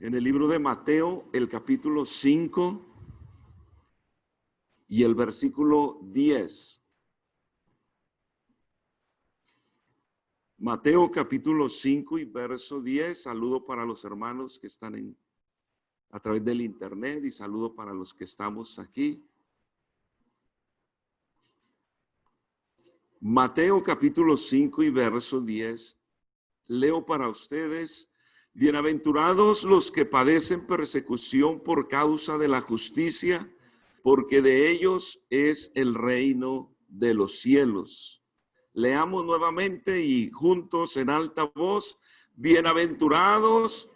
En el libro de Mateo, el capítulo 5 y el versículo 10. Mateo capítulo 5 y verso 10. Saludo para los hermanos que están a través del internet y saludo para los que estamos aquí. Mateo capítulo 5 y verso 10. Leo para ustedes. Bienaventurados los que padecen persecución por causa de la justicia, porque de ellos es el reino de los cielos. Leamos nuevamente y juntos en alta voz. Bienaventurados.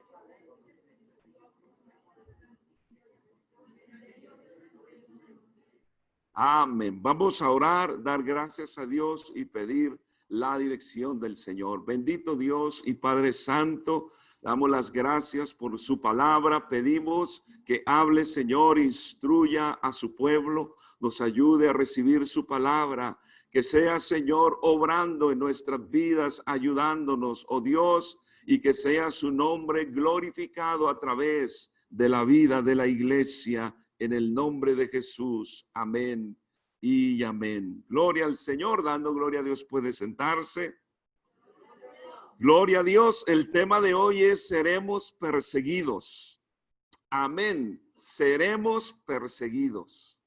Amén. Vamos a orar, dar gracias a Dios y pedir la dirección del Señor. Bendito Dios y Padre Santo, damos las gracias por su palabra. Pedimos que hable, Señor, instruya a su pueblo, nos ayude a recibir su palabra. Que sea, Señor, obrando en nuestras vidas, ayudándonos, oh Dios, y que sea su nombre glorificado a través de la vida de la iglesia. En el nombre de Jesús. Amén y amén. Gloria al Señor. Dando gloria a Dios, puede sentarse. Gloria a Dios. El tema de hoy es: seremos perseguidos. Amén. Seremos perseguidos.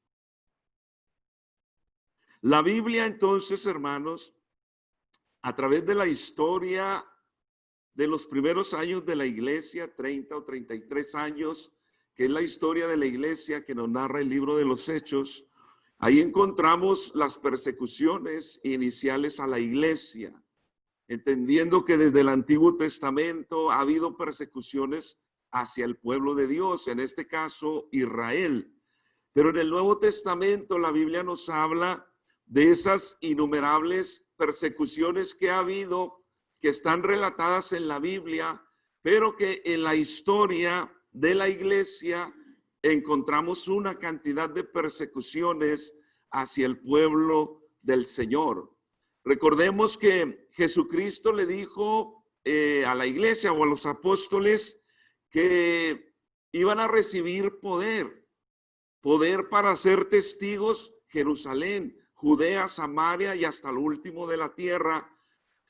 La Biblia, entonces, hermanos, a través de la historia de los primeros años de la iglesia, 30 o 33 años, que es la historia de la iglesia que nos narra el libro de los Hechos, ahí encontramos las persecuciones iniciales a la iglesia, entendiendo que desde el Antiguo Testamento ha habido persecuciones hacia el pueblo de Dios, en este caso Israel. Pero en el Nuevo Testamento la Biblia nos habla de esas innumerables persecuciones que ha habido, que están relatadas en la Biblia, pero que en la historia de la iglesia encontramos una cantidad de persecuciones hacia el pueblo del Señor. Recordemos que Jesucristo le dijo a la iglesia o a los apóstoles que iban a recibir poder para ser testigos Jerusalén, Judea, Samaria y hasta lo último de la tierra.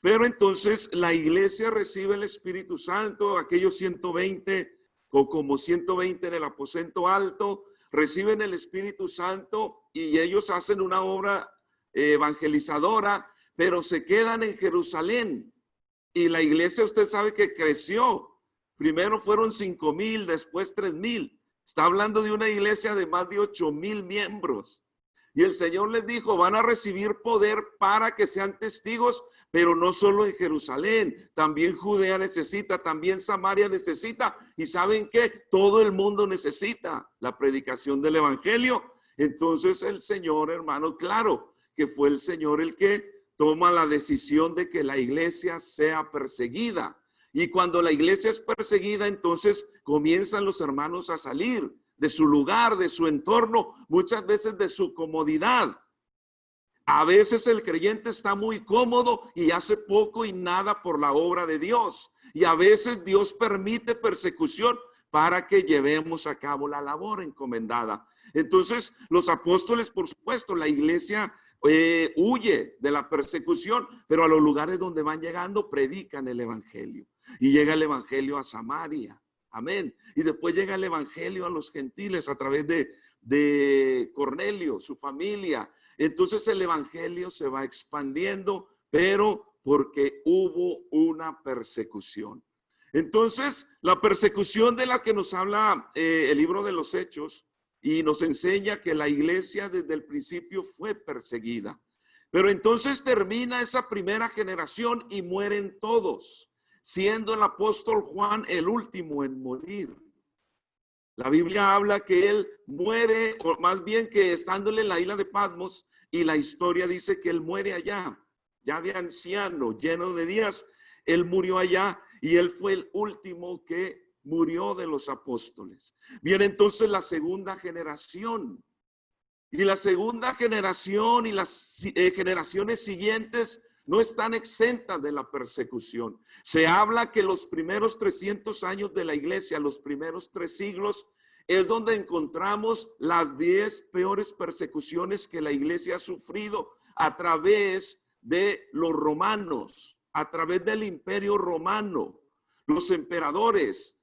Pero entonces la iglesia recibe el Espíritu Santo, aquellos 120 o como 120 en el aposento alto, reciben el Espíritu Santo y ellos hacen una obra evangelizadora, pero se quedan en Jerusalén. Y la iglesia, usted sabe que creció. Primero fueron 5,000, después 3,000. Está hablando de una iglesia de más de 8,000 miembros. Y el Señor les dijo, van a recibir poder para que sean testigos, pero no solo en Jerusalén, también Judea necesita, también Samaria necesita. ¿Y saben qué? Todo el mundo necesita la predicación del evangelio. Entonces el Señor, hermano, claro que fue el Señor el que toma la decisión de que la iglesia sea perseguida. Y cuando la iglesia es perseguida, entonces comienzan los hermanos a salir de su lugar, de su entorno, muchas veces de su comodidad. A veces el creyente está muy cómodo y hace poco y nada por la obra de Dios. Y a veces Dios permite persecución para que llevemos a cabo la labor encomendada. Entonces, los apóstoles, por supuesto, la iglesia huye de la persecución, pero a los lugares donde van llegando predican el evangelio. Y llega el evangelio a Samaria. Amén. Y después llega el evangelio a los gentiles a través de Cornelio, su familia. Entonces el evangelio se va expandiendo, pero porque hubo una persecución. Entonces la persecución de la que nos habla el libro de los Hechos y nos enseña que la iglesia desde el principio fue perseguida. Pero entonces termina esa primera generación y mueren todos, siendo el apóstol Juan el último en morir. La Biblia habla que él muere, o más bien que estándole en la isla de Patmos, y la historia dice que él muere allá, ya de anciano, lleno de días, él murió allá y él fue el último que murió de los apóstoles. Viene entonces la segunda generación. Y la segunda generación y las generaciones siguientes no están exentas de la persecución. Se habla que los primeros 300 años de la iglesia, los primeros 3 siglos, es donde encontramos las 10 peores persecuciones que la iglesia ha sufrido a través de los romanos, a través del imperio romano. Los emperadores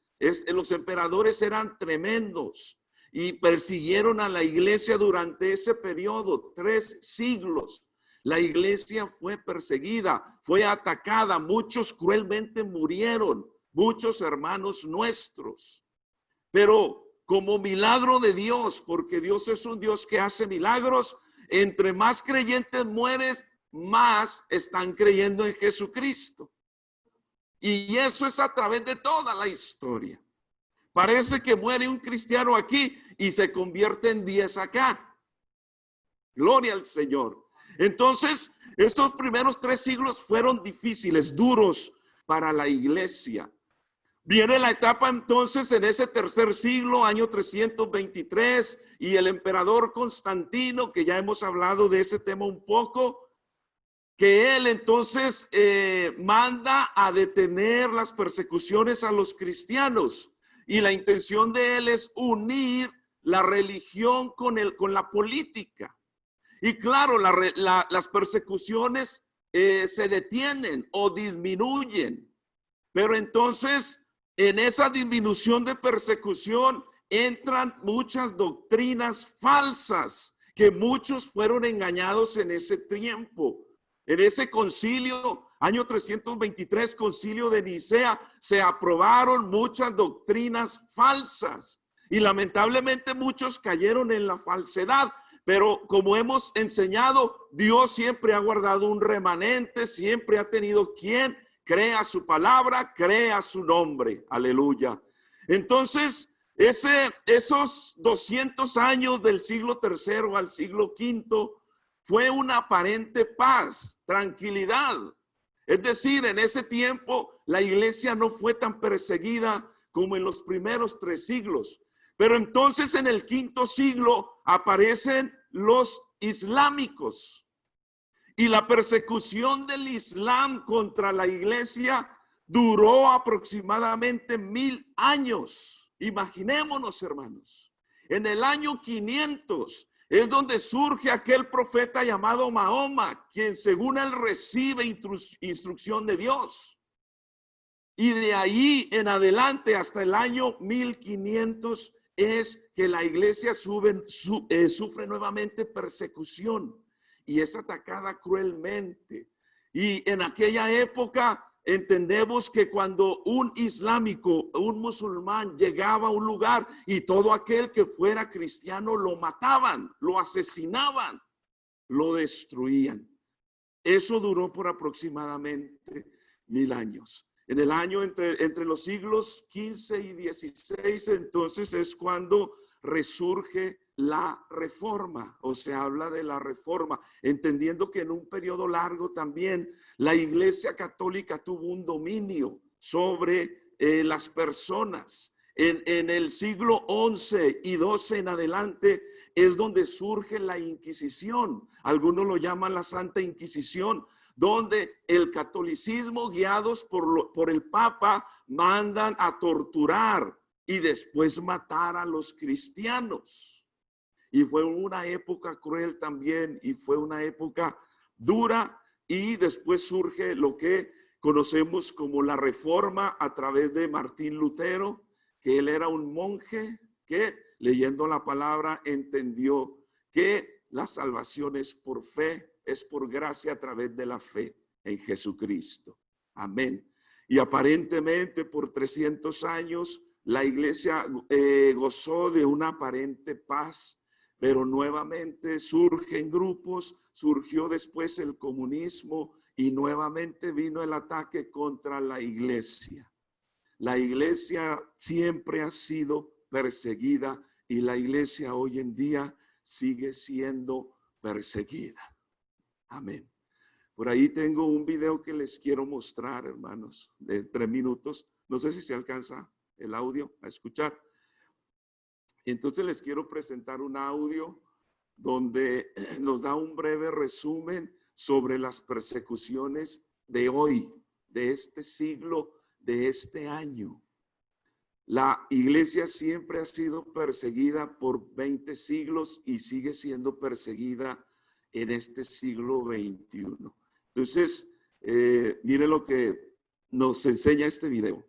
eran tremendos y persiguieron a la iglesia durante ese periodo, 3 siglos. La iglesia fue perseguida, fue atacada, muchos cruelmente murieron, muchos hermanos nuestros. Pero como milagro de Dios, porque Dios es un Dios que hace milagros, entre más creyentes mueren, más están creyendo en Jesucristo. Y eso es a través de toda la historia. Parece que muere un cristiano aquí y se convierte en 10 acá. Gloria al Señor. Entonces, estos primeros 3 siglos fueron difíciles, duros para la iglesia. Viene la etapa entonces en ese 3er siglo, año 323, y el emperador Constantino, que ya hemos hablado de ese tema un poco, que él entonces manda a detener las persecuciones a los cristianos. Y la intención de él es unir la religión con la política. Y claro, las persecuciones se detienen o disminuyen. Pero entonces, en esa disminución de persecución, entran muchas doctrinas falsas, que muchos fueron engañados en ese tiempo. En ese concilio, año 323, concilio de Nicea, se aprobaron muchas doctrinas falsas. Y lamentablemente muchos cayeron en la falsedad. Pero como hemos enseñado, Dios siempre ha guardado un remanente, siempre ha tenido quien crea su palabra, crea su nombre. Aleluya. Entonces, esos 200 años del siglo III al siglo V fue una aparente paz, tranquilidad. Es decir, en ese tiempo la iglesia no fue tan perseguida como en los primeros 3 siglos. Pero entonces en el V siglo aparecen los islámicos. Y la persecución del Islam contra la iglesia duró aproximadamente 1000 años. Imaginémonos, hermanos. En el año 500 es donde surge aquel profeta llamado Mahoma, quien según él recibe instrucción de Dios. Y de ahí en adelante hasta el año 1500 es que la iglesia sufre nuevamente persecución y es atacada cruelmente. Y en aquella época entendemos que cuando un islámico, un musulmán llegaba a un lugar y todo aquel que fuera cristiano lo mataban, lo asesinaban, lo destruían. Eso duró por aproximadamente 1000 años. En el año entre los siglos XV y XVI, entonces es cuando resurge la reforma, o se habla de la reforma, entendiendo que en un periodo largo también la Iglesia Católica tuvo un dominio sobre las personas. En el siglo XI y XII en adelante es donde surge la Inquisición. Algunos lo llaman la Santa Inquisición, donde el catolicismo, guiados por el Papa, mandan a torturar y después matar a los cristianos. Y fue una época cruel también, y fue una época dura, y después surge lo que conocemos como la Reforma a través de Martín Lutero, que él era un monje que, leyendo la palabra, entendió que la salvación es por fe, es por gracia a través de la fe en Jesucristo. Amén. Y aparentemente por 300 años la iglesia gozó de una aparente paz, pero nuevamente surgen grupos, surgió después el comunismo y nuevamente vino el ataque contra la iglesia. La iglesia siempre ha sido perseguida y la iglesia hoy en día sigue siendo perseguida. Amén. Por ahí tengo un video que les quiero mostrar, hermanos, de 3 minutos. No sé si se alcanza el audio a escuchar. Entonces les quiero presentar un audio donde nos da un breve resumen sobre las persecuciones de hoy, de este siglo, de este año. La iglesia siempre ha sido perseguida por 20 siglos y sigue siendo perseguida en este siglo XXI. Entonces, mire lo que nos enseña este video.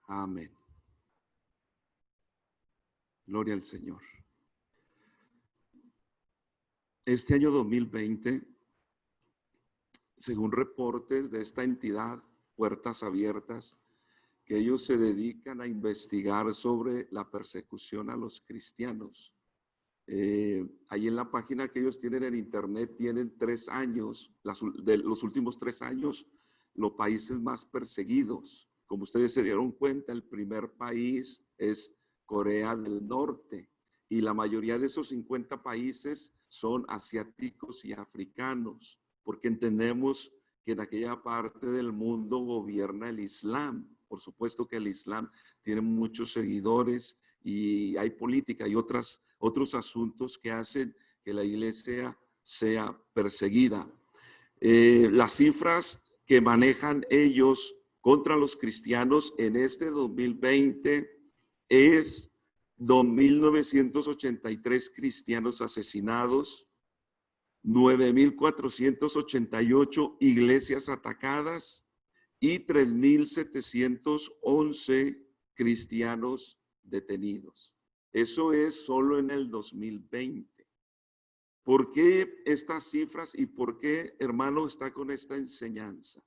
Amén. Gloria al Señor. Este año 2020, según reportes de esta entidad, Puertas Abiertas, que ellos se dedican a investigar sobre la persecución a los cristianos. Ahí en la página que ellos tienen en internet tienen 3 años, de los últimos 3 años, los países más perseguidos. Como ustedes se dieron cuenta, el primer país es Corea del Norte y la mayoría de esos 50 países son asiáticos y africanos, porque entendemos que en aquella parte del mundo gobierna el Islam. Por supuesto que el Islam tiene muchos seguidores y hay política y otros asuntos que hacen que la iglesia sea perseguida. las cifras que manejan ellos contra los cristianos en este 2020 es 2.983 cristianos asesinados, 9.488 iglesias atacadas y 3.711 cristianos detenidos. Eso es solo en el 2020. ¿Por qué estas cifras y por qué, hermano, está con esta enseñanza?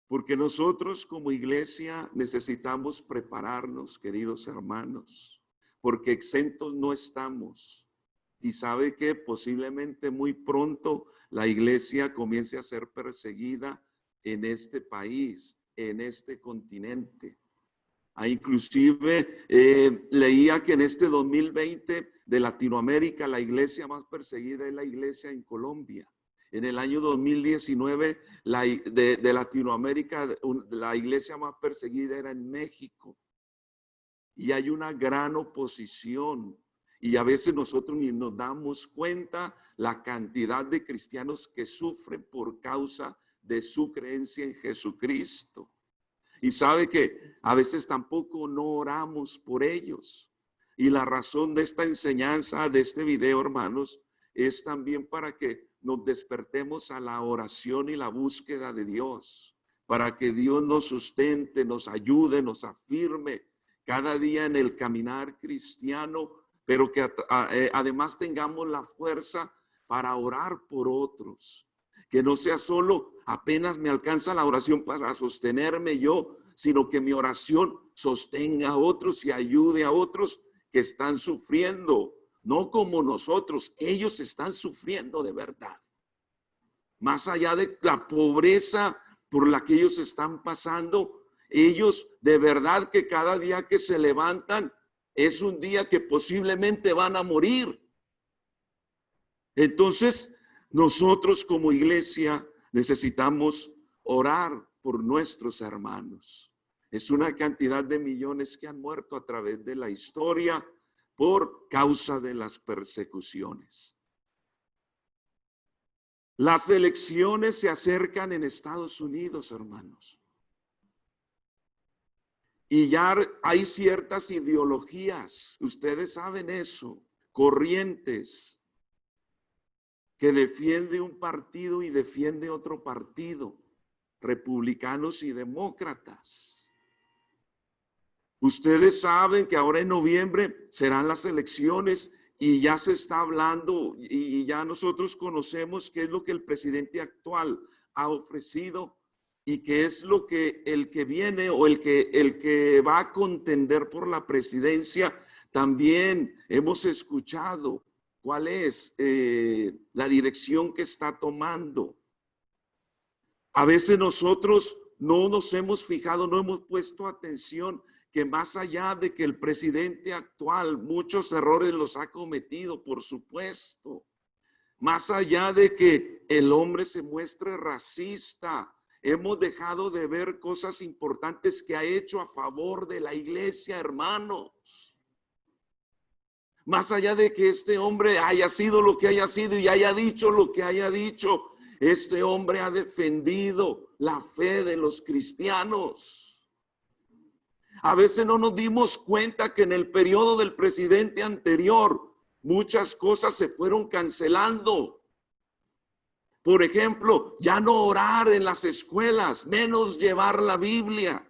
Porque nosotros como iglesia necesitamos prepararnos, queridos hermanos, porque exentos no estamos. Y sabe que posiblemente muy pronto la iglesia comience a ser perseguida en este país, en este continente. Inclusive leía que en este 2020 de Latinoamérica la iglesia más perseguida es la iglesia en Colombia. En el año 2019 de Latinoamérica la iglesia más perseguida era en México. Y hay una gran oposición. Y a veces nosotros ni nos damos cuenta la cantidad de cristianos que sufren por causa de su creencia en Jesucristo. Y sabe que a veces tampoco no oramos por ellos. Y la razón de esta enseñanza, de este video, hermanos, es también para que nos despertemos a la oración y la búsqueda de Dios. Para que Dios nos sustente, nos ayude, nos afirme cada día en el caminar cristiano, pero que además tengamos la fuerza para orar por otros. Que no sea solo apenas me alcanza la oración para sostenerme yo, sino que mi oración sostenga a otros y ayude a otros que están sufriendo, no como nosotros, ellos están sufriendo de verdad. Más allá de la pobreza por la que ellos están pasando, ellos de verdad que cada día que se levantan es un día que posiblemente van a morir. Entonces, nosotros como iglesia necesitamos orar por nuestros hermanos. Es una cantidad de millones que han muerto a través de la historia por causa de las persecuciones. Las elecciones se acercan en Estados Unidos, hermanos. Y ya hay ciertas ideologías, ustedes saben eso, corrientes que defiende un partido y defiende otro partido, republicanos y demócratas. Ustedes saben que ahora en noviembre serán las elecciones y ya se está hablando y ya nosotros conocemos qué es lo que el presidente actual ha ofrecido y qué es lo que el que viene o el que va a contender por la presidencia también hemos escuchado. ¿Cuál es la dirección que está tomando? A veces nosotros no nos hemos fijado, no hemos puesto atención que más allá de que el presidente actual muchos errores los ha cometido, por supuesto. Más allá de que el hombre se muestre racista, hemos dejado de ver cosas importantes que ha hecho a favor de la iglesia, hermanos. Más allá de que este hombre haya sido lo que haya sido y haya dicho lo que haya dicho, este hombre ha defendido la fe de los cristianos. A veces no nos dimos cuenta que en el periodo del presidente anterior muchas cosas se fueron cancelando. Por ejemplo, ya no orar en las escuelas, menos llevar la Biblia.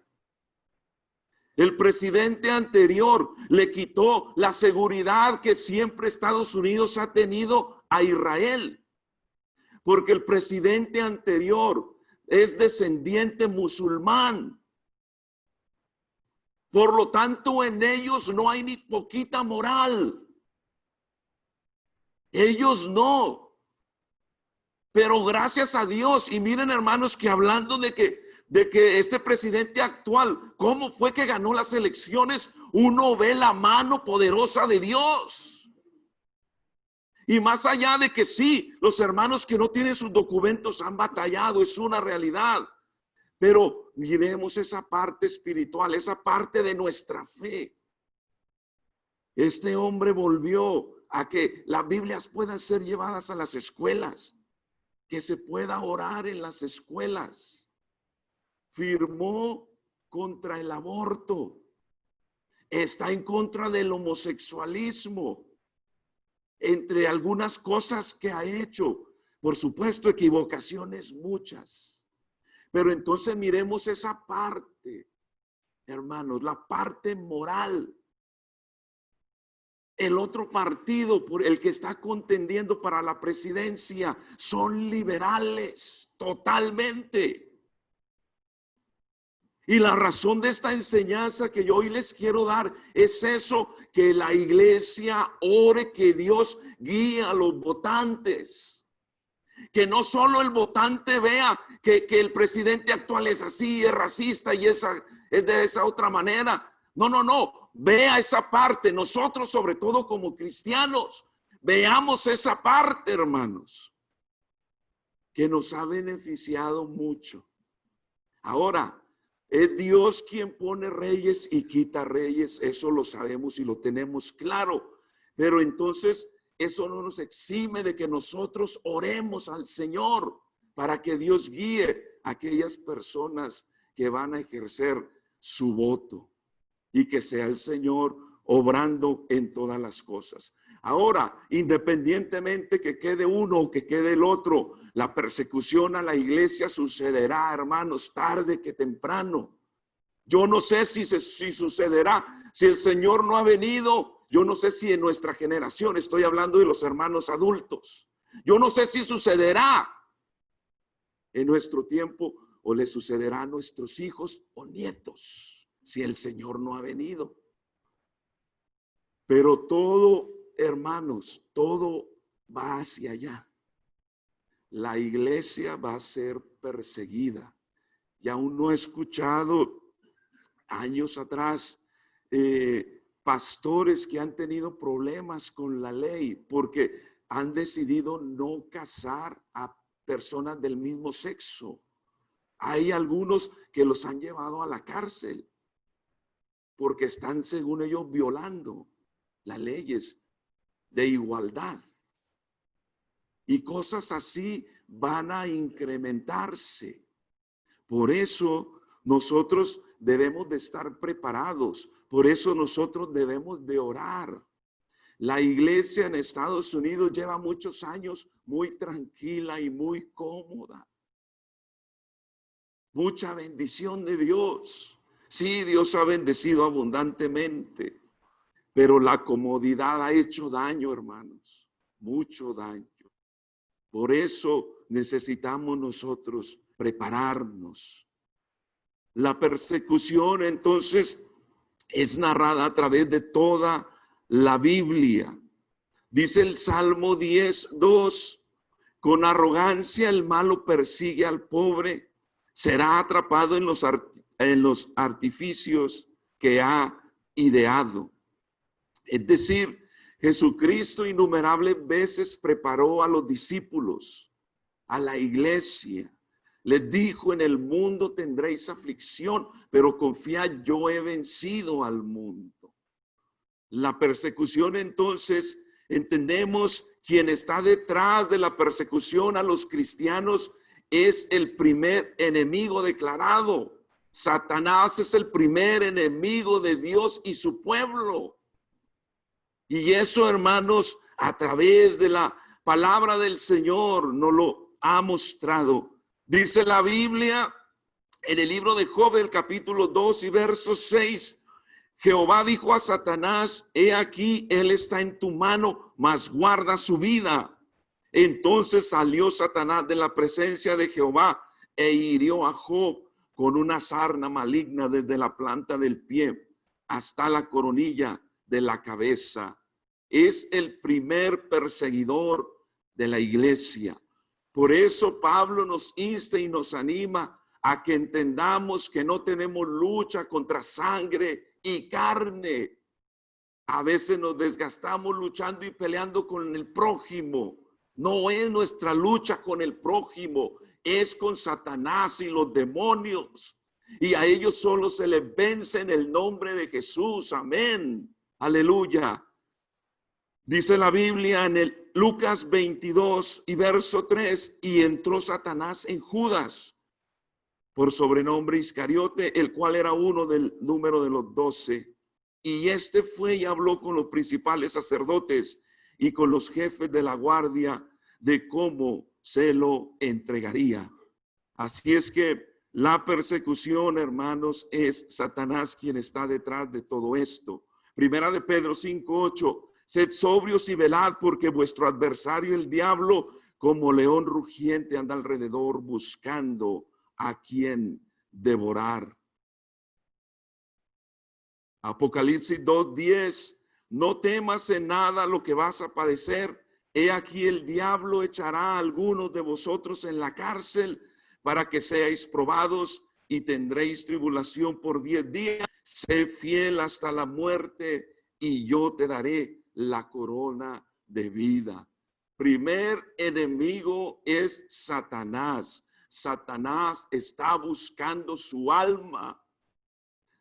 El presidente anterior le quitó la seguridad que siempre Estados Unidos ha tenido a Israel, porque el presidente anterior es descendiente musulmán. Por lo tanto, en ellos no hay ni poquita moral. Ellos no. Pero gracias a Dios, y miren hermanos que hablando de que este presidente actual, ¿cómo fue que ganó las elecciones? Uno ve la mano poderosa de Dios. Y más allá de que sí, los hermanos que no tienen sus documentos han batallado, es una realidad. Pero miremos esa parte espiritual, esa parte de nuestra fe. Este hombre volvió a que las Biblias puedan ser llevadas a las escuelas. que se pueda orar en las escuelas. Firmó contra el aborto. Está en contra del homosexualismo, entre algunas cosas que ha hecho. Por supuesto, equivocaciones muchas. Pero entonces miremos esa parte, hermanos, la parte moral. El otro partido por el que está contendiendo para la presidencia son liberales, totalmente. Y la razón de esta enseñanza que yo hoy les quiero dar es eso, que la iglesia ore, que Dios guíe a los votantes. Que no solo el votante vea que el presidente actual es así, es racista y es de esa otra manera. No. Vea esa parte. Nosotros, sobre todo como cristianos, veamos esa parte, hermanos, que nos ha beneficiado mucho. Ahora, es Dios quien pone reyes y quita reyes. Eso lo sabemos y lo tenemos claro. Pero entonces eso no nos exime de que nosotros oremos al Señor para que Dios guíe a aquellas personas que van a ejercer su voto y que sea el Señor obrando en todas las cosas. Ahora, independientemente que quede uno o que quede el otro, la persecución a la iglesia sucederá, hermanos, tarde que temprano. Yo no sé si sucederá, si el Señor no ha venido. Yo no sé si en nuestra generación, estoy hablando de los hermanos adultos, yo no sé si sucederá en nuestro tiempo o le sucederá a nuestros hijos o nietos, si el Señor no ha venido. Pero todo, hermanos, todo va hacia allá. La iglesia va a ser perseguida. Y aún no he escuchado años atrás pastores que han tenido problemas con la ley porque han decidido no casar a personas del mismo sexo. Hay algunos que los han llevado a la cárcel porque están, según ellos, violando las leyes de igualdad. Y cosas así van a incrementarse. Por eso nosotros debemos de estar preparados. Por eso nosotros debemos de orar. La iglesia en Estados Unidos lleva muchos años muy tranquila y muy cómoda. Mucha bendición de Dios. Sí, Dios ha bendecido abundantemente, pero la comodidad ha hecho daño, hermanos, mucho daño. Por eso necesitamos nosotros prepararnos. La persecución, entonces, es narrada a través de toda la Biblia. Dice el Salmo 10:2, con arrogancia el malo persigue al pobre, será atrapado en los artificios que ha ideado. Es decir, Jesucristo innumerables veces preparó a los discípulos, a la iglesia. Les dijo, en el mundo tendréis aflicción, pero confiad, yo he vencido al mundo. La persecución, entonces, entendemos, quien está detrás de la persecución a los cristianos es el primer enemigo declarado. Satanás es el primer enemigo de Dios y su pueblo. Y eso, hermanos, a través de la palabra del Señor nos lo ha mostrado. Dice la Biblia en el libro de Job, el capítulo 2 y verso 6, Jehová dijo a Satanás, he aquí, él está en tu mano, mas guarda su vida. Entonces salió Satanás de la presencia de Jehová e hirió a Job con una sarna maligna desde la planta del pie hasta la coronilla de la cabeza. Es el primer perseguidor de la iglesia. Por eso Pablo nos insta y nos anima a que entendamos que no tenemos lucha contra sangre y carne. A veces nos desgastamos luchando y peleando con el prójimo. No es nuestra lucha con el prójimo, es con Satanás y los demonios. Y a ellos solo se les vence en el nombre de Jesús. Amén. Aleluya. Dice la Biblia en el Lucas 22 y verso 3, y entró Satanás en Judas, por sobrenombre Iscariote, el cual era uno del número de los 12. Y este fue y habló con los principales sacerdotes y con los jefes de la guardia de cómo se lo entregaría. Así es que la persecución, hermanos, es Satanás quien está detrás de todo esto. Primera de Pedro 5:8, sed sobrios y velad, porque vuestro adversario el diablo, como león rugiente, anda alrededor buscando a quien devorar. Apocalipsis 2:10, no temas en nada lo que vas a padecer. He aquí el diablo echará a algunos de vosotros en la cárcel para que seáis probados y tendréis tribulación por 10 días. Sé fiel hasta la muerte y yo te daré la corona de vida. Primer enemigo es Satanás. Satanás está buscando su alma.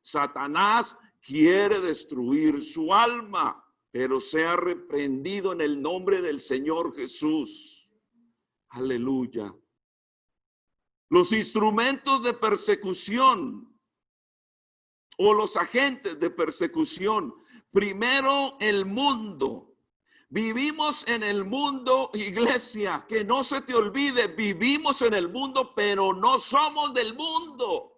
Satanás quiere destruir su alma, pero sea reprendido en el nombre del Señor Jesús. Aleluya. Los instrumentos de persecución o los agentes de persecución. Primero, el mundo. Vivimos en el mundo, iglesia, que no se te olvide, vivimos en el mundo, pero no somos del mundo.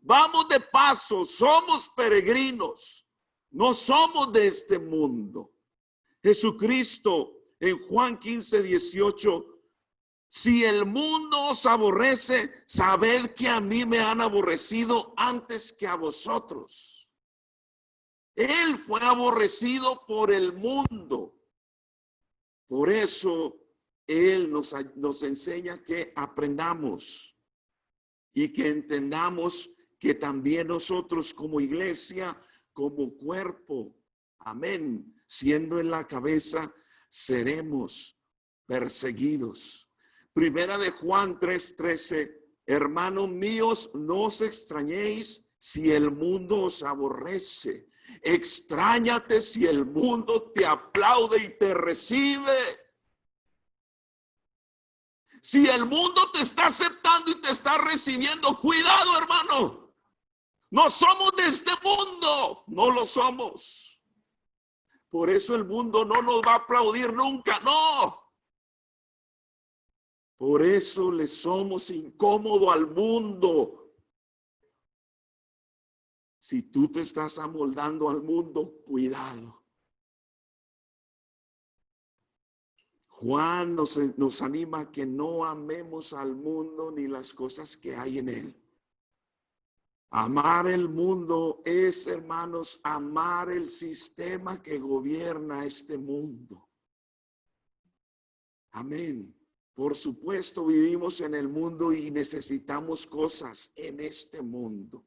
Vamos de paso, somos peregrinos, no somos de este mundo. Jesucristo en Juan 15:18, si el mundo os aborrece, sabed que a mí me han aborrecido antes que a vosotros. Él fue aborrecido por el mundo. Por eso Él nos enseña que aprendamos y que entendamos que también nosotros como iglesia, como cuerpo, amén, siendo en la cabeza, seremos perseguidos. Primera de Juan 3:13, hermanos míos, no os extrañéis si el mundo os aborrece. Extrañate si el mundo te aplaude y te recibe. Si el mundo te está aceptando y te está recibiendo, cuidado, hermano. No somos de este mundo, no lo somos. Por eso el mundo no nos va a aplaudir nunca, no. Por eso le somos incómodo al mundo. Si tú te estás amoldando al mundo, cuidado. Juan nos anima a que no amemos al mundo ni las cosas que hay en él. Amar el mundo es, hermanos, amar el sistema que gobierna este mundo. Amén. Por supuesto, vivimos en el mundo y necesitamos cosas en este mundo.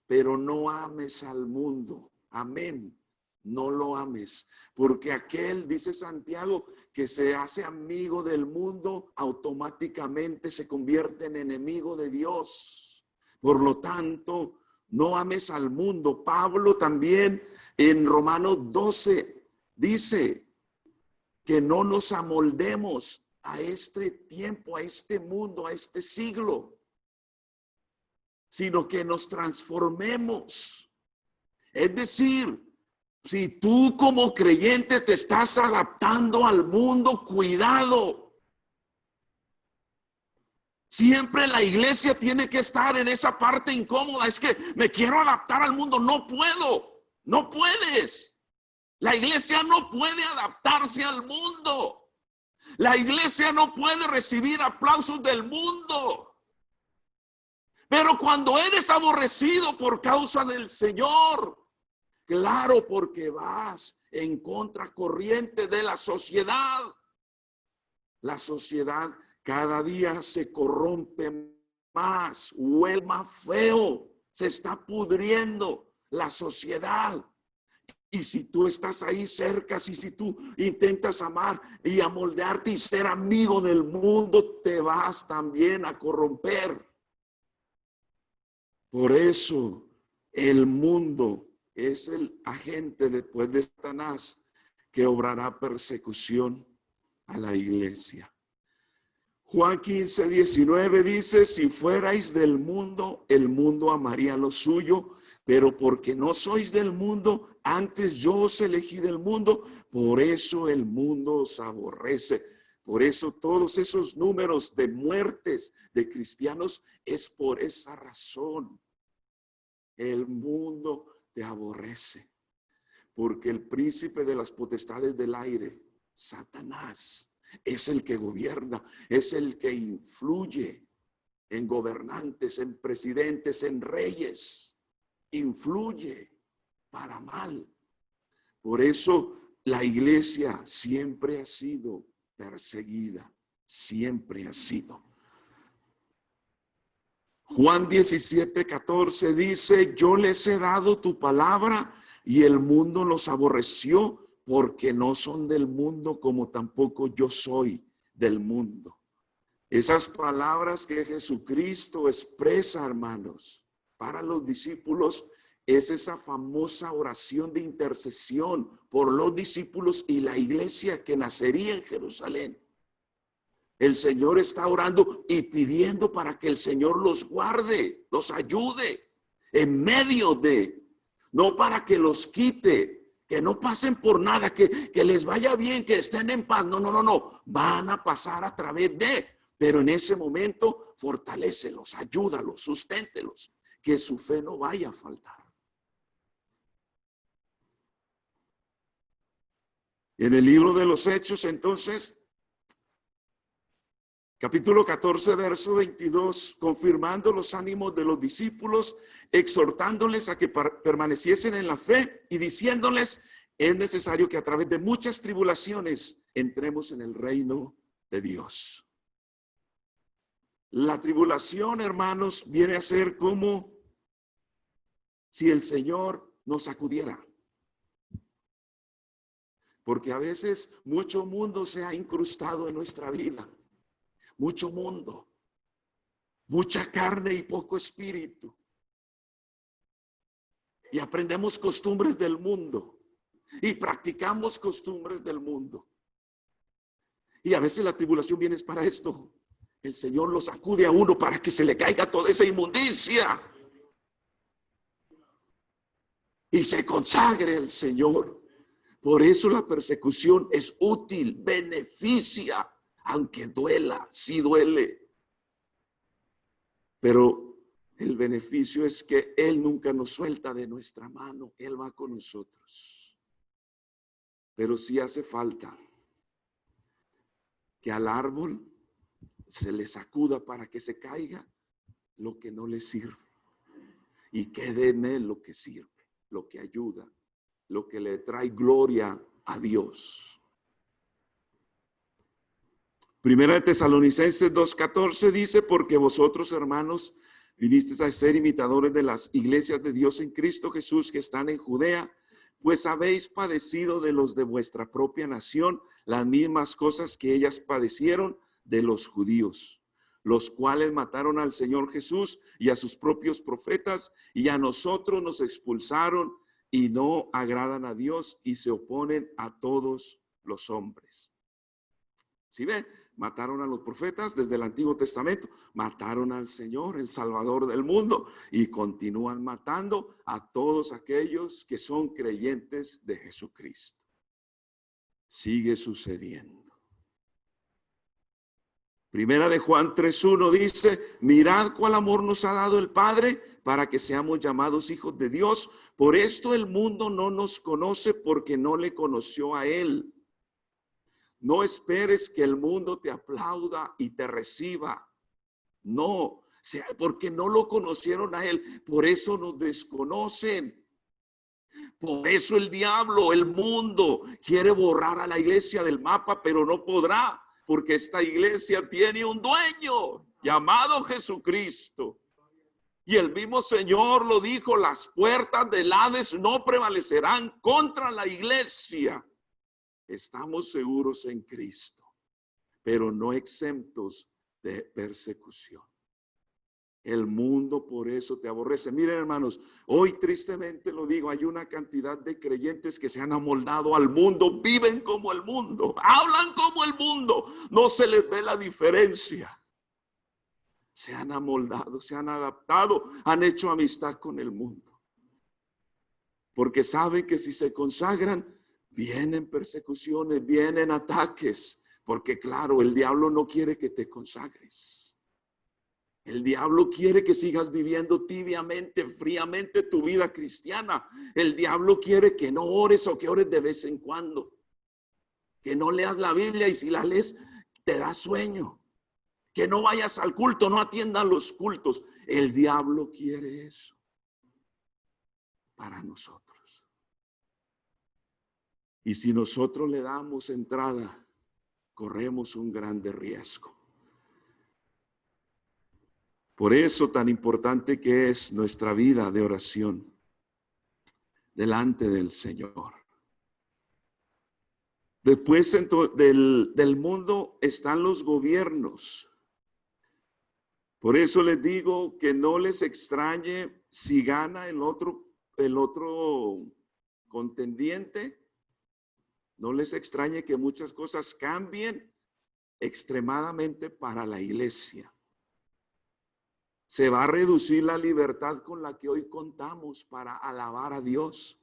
Pero no ames al mundo. Amén. No lo ames. Porque aquel, dice Santiago, que se hace amigo del mundo, automáticamente se convierte en enemigo de Dios. Por lo tanto, no ames al mundo. Pablo también en Romanos 12 dice que no nos amoldemos a este tiempo, a este mundo, a este siglo, sino que nos transformemos. Es decir, si tú como creyente te estás adaptando al mundo, cuidado. Siempre la iglesia tiene que estar en esa parte incómoda. Es que me quiero adaptar al mundo. No puedo. No puedes. La iglesia no puede adaptarse al mundo. La iglesia no puede recibir aplausos del mundo. Pero cuando eres aborrecido por causa del Señor, claro, porque vas en contracorriente de la sociedad. La sociedad cada día se corrompe más, huele más feo, se está pudriendo la sociedad. Y si tú estás ahí cerca, si tú intentas amar y amoldarte y ser amigo del mundo, te vas también a corromper. Por eso el mundo es el agente después de Satanás que obrará persecución a la iglesia. Juan 15, 19 dice, si fuerais del mundo, el mundo amaría lo suyo, pero porque no sois del mundo, antes yo os elegí del mundo, por eso el mundo os aborrece. Por eso todos esos números de muertes de cristianos es por esa razón. El mundo te aborrece, porque el príncipe de las potestades del aire, Satanás, es el que gobierna, es el que influye en gobernantes, en presidentes, en reyes. Influye para mal. Por eso la iglesia siempre ha sido perseguida, siempre ha sido. Juan 17, 14 dice, yo les he dado tu palabra y el mundo los aborreció porque no son del mundo como tampoco yo soy del mundo. Esas palabras que Jesucristo expresa, hermanos, para los discípulos es esa famosa oración de intercesión por los discípulos y la iglesia que nacería en Jerusalén. El Señor está orando y pidiendo para que el Señor los guarde, los ayude en medio de, no para que los quite, que no pasen por nada, que les vaya bien, que estén en paz. No. Van a pasar a través de, pero en ese momento fortalécelos, ayúdalos, susténtelos, que su fe no vaya a faltar. En el libro de los Hechos, entonces, capítulo 14, verso 22, confirmando los ánimos de los discípulos, exhortándoles a que permaneciesen en la fe y diciéndoles, es necesario que a través de muchas tribulaciones entremos en el reino de Dios. La tribulación, hermanos, viene a ser como si el Señor nos sacudiera. Porque a veces mucho mundo se ha incrustado en nuestra vida. Mucho mundo, mucha carne y poco espíritu. Y aprendemos costumbres del mundo y practicamos costumbres del mundo. Y a veces la tribulación viene para esto. El Señor lo sacude a uno para que se le caiga toda esa inmundicia y se consagre el Señor. Por eso la persecución es útil, beneficia, aunque duela, sí duele. Pero el beneficio es que Él nunca nos suelta de nuestra mano. Él va con nosotros. Pero sí hace falta que al árbol se le sacuda para que se caiga lo que no le sirve. Y quede en él lo que sirve, lo que ayuda, lo que le trae gloria a Dios. Primera de Tesalonicenses 2:14 dice, porque vosotros, hermanos, vinisteis a ser imitadores de las iglesias de Dios en Cristo Jesús que están en Judea, pues habéis padecido de los de vuestra propia nación las mismas cosas que ellas padecieron de los judíos, los cuales mataron al Señor Jesús y a sus propios profetas, y a nosotros nos expulsaron y no agradan a Dios y se oponen a todos los hombres. ¿Sí ve? Mataron a los profetas desde el Antiguo Testamento, mataron al Señor, el Salvador del mundo, y continúan matando a todos aquellos que son creyentes de Jesucristo. Sigue sucediendo. Primera de Juan 3:1 dice, mirad cuál amor nos ha dado el Padre para que seamos llamados hijos de Dios. Por esto el mundo no nos conoce porque no le conoció a Él. No esperes que el mundo te aplauda y te reciba. No, porque no lo conocieron a Él. Por eso nos desconocen. Por eso el diablo, el mundo, quiere borrar a la iglesia del mapa, pero no podrá, porque esta iglesia tiene un dueño llamado Jesucristo. Y el mismo Señor lo dijo, las puertas del Hades no prevalecerán contra la iglesia. Estamos seguros en Cristo, pero no exentos de persecución. El mundo por eso te aborrece. Miren, hermanos, hoy tristemente lo digo, hay una cantidad de creyentes que se han amoldado al mundo, viven como el mundo, hablan como el mundo, no se les ve la diferencia. Se han amoldado, se han adaptado, han hecho amistad con el mundo. Porque saben que si se consagran, vienen persecuciones, vienen ataques. Porque claro, el diablo no quiere que te consagres. El diablo quiere que sigas viviendo tibiamente, fríamente tu vida cristiana. El diablo quiere que no ores o que ores de vez en cuando. Que no leas la Biblia y si la lees te da sueño. Que no vayas al culto, no atiendas los cultos. El diablo quiere eso para nosotros. Y si nosotros le damos entrada, corremos un grande riesgo. Por eso tan importante que es nuestra vida de oración delante del Señor. Después del mundo están los gobiernos. Por eso les digo que no les extrañe si gana el otro contendiente. No les extrañe que muchas cosas cambien extremadamente para la iglesia. Se va a reducir la libertad con la que hoy contamos para alabar a Dios.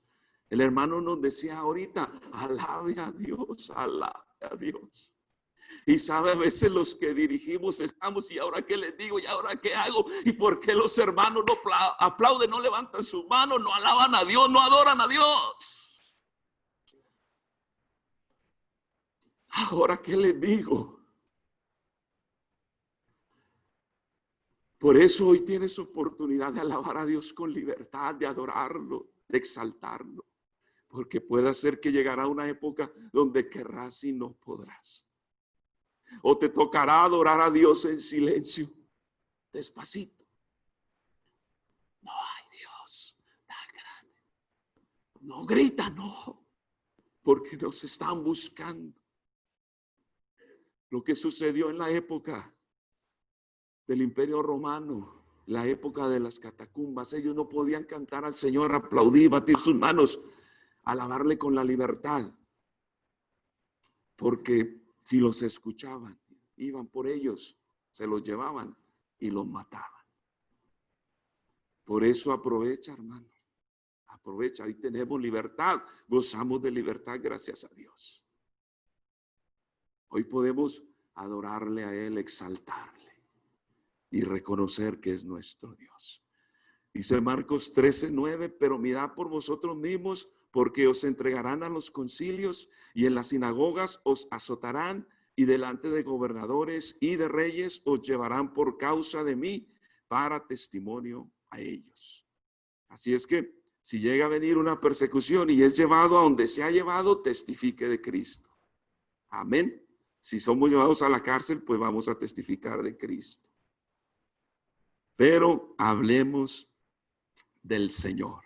El hermano nos decía ahorita, alabe a Dios, alabe a Dios. Y sabe, a veces los que dirigimos estamos, ¿y ahora qué les digo? ¿Y ahora qué hago? ¿Y por qué los hermanos no aplauden, no levantan sus manos, no alaban a Dios, no adoran a Dios? ¿Ahora qué les digo? Por eso hoy tienes oportunidad de alabar a Dios con libertad, de adorarlo, de exaltarlo. Porque puede ser que llegará una época donde querrás y no podrás. O te tocará adorar a Dios en silencio, despacito. No hay Dios tan grande. No grita, no. Porque nos están buscando. Lo que sucedió en la época del Imperio Romano, la época de las catacumbas, ellos no podían cantar al Señor, aplaudir, batir sus manos, alabarle con la libertad. Porque si los escuchaban, iban por ellos, se los llevaban y los mataban. Por eso aprovecha, hermano. Aprovecha, ahí tenemos libertad. Gozamos de libertad, gracias a Dios. Hoy podemos adorarle a Él, exaltarle y reconocer que es nuestro Dios. Dice Marcos 13:9, pero mirad por vosotros mismos, porque os entregarán a los concilios y en las sinagogas os azotarán y delante de gobernadores y de reyes os llevarán por causa de mí para testimonio a ellos. Así es que si llega a venir una persecución y es llevado a donde se ha llevado, testifique de Cristo. Amén. Si somos llevados a la cárcel, pues vamos a testificar de Cristo. Pero hablemos del Señor.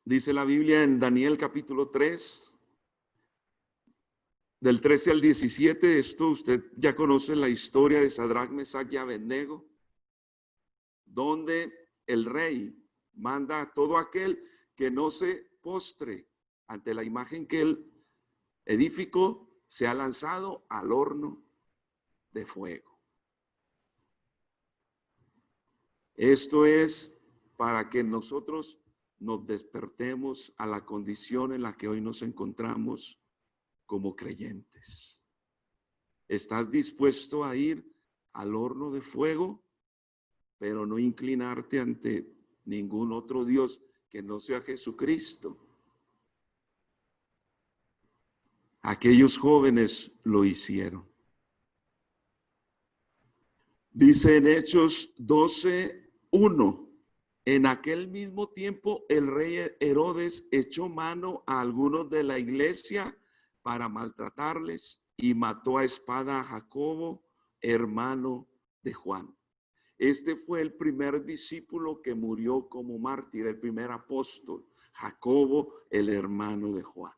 Dice la Biblia en Daniel capítulo 3, del 13 al 17, esto usted ya conoce la historia de Sadrach, Mesach y Abednego, donde el rey manda a todo aquel que no se postre ante la imagen que él edificó, se ha lanzado al horno de fuego. Esto es para que nosotros nos despertemos a la condición en la que hoy nos encontramos como creyentes. ¿Estás dispuesto a ir al horno de fuego, pero no inclinarte ante ningún otro Dios que no sea Jesucristo? Aquellos jóvenes lo hicieron. Dice en Hechos 12:1. En aquel mismo tiempo el rey Herodes echó mano a algunos de la iglesia para maltratarles y mató a espada a Jacobo, hermano de Juan. Este fue el primer discípulo que murió como mártir, el primer apóstol, Jacobo, el hermano de Juan.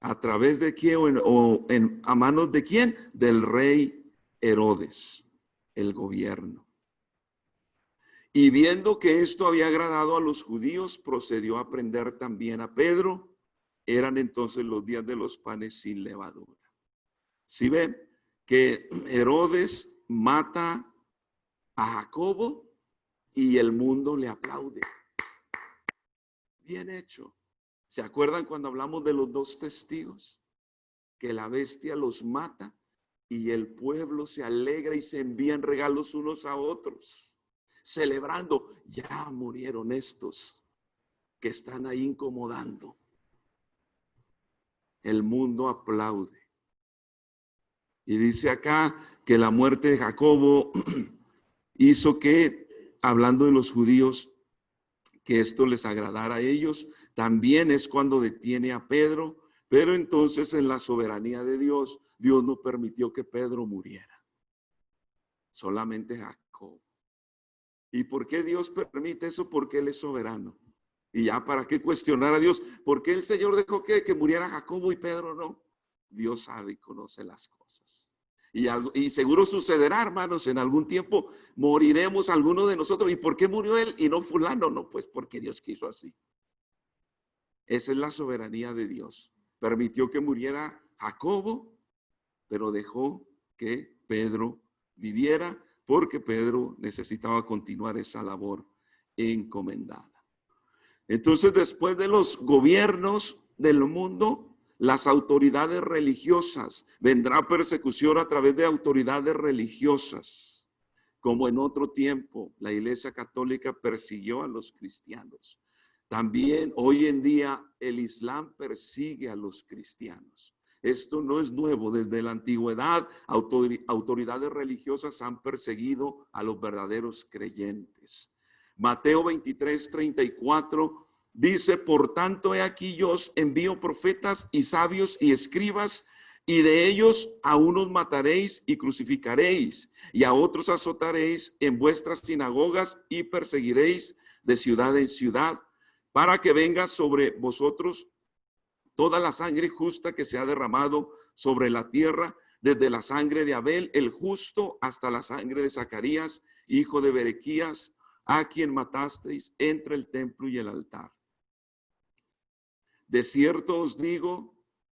¿A través de quién a manos de quién? Del rey Herodes, el gobierno. Y viendo que esto había agradado a los judíos, procedió a prender también a Pedro. Eran entonces los días de los panes sin levadura. Si ven que Herodes mata a Jacobo y el mundo le aplaude. Bien hecho. ¿Se acuerdan cuando hablamos de los dos testigos? Que la bestia los mata y el pueblo se alegra y se envían regalos unos a otros, celebrando, ya murieron estos que están ahí incomodando. El mundo aplaude. Y dice acá que la muerte de Jacobo hizo que, hablando de los judíos, que esto les agradara a ellos. También es cuando detiene a Pedro, pero entonces en la soberanía de Dios, Dios no permitió que Pedro muriera. Solamente Jacobo. ¿Y por qué Dios permite eso? Porque Él es soberano. Y ya, ¿para qué cuestionar a Dios? ¿Por qué el Señor dejó que muriera Jacobo y Pedro no? Dios sabe y conoce las cosas. Y seguro sucederá, hermanos, en algún tiempo moriremos alguno de nosotros. ¿Y por qué murió él y no fulano? No, pues porque Dios quiso así. Esa es la soberanía de Dios. Permitió que muriera Jacobo, pero dejó que Pedro viviera porque Pedro necesitaba continuar esa labor encomendada. Entonces, después de los gobiernos del mundo, las autoridades religiosas, vendrá persecución a través de autoridades religiosas, como en otro tiempo la Iglesia Católica persiguió a los cristianos. También hoy en día el Islam persigue a los cristianos. Esto no es nuevo, desde la antigüedad autoridades religiosas han perseguido a los verdaderos creyentes. Mateo 23:34 dice, por tanto, he aquí yo os envío profetas y sabios y escribas, y de ellos a unos mataréis y crucificaréis, y a otros azotaréis en vuestras sinagogas y perseguiréis de ciudad en ciudad, para que venga sobre vosotros toda la sangre justa que se ha derramado sobre la tierra, desde la sangre de Abel, el justo, hasta la sangre de Zacarías, hijo de Berequías, a quien matasteis entre el templo y el altar. De cierto os digo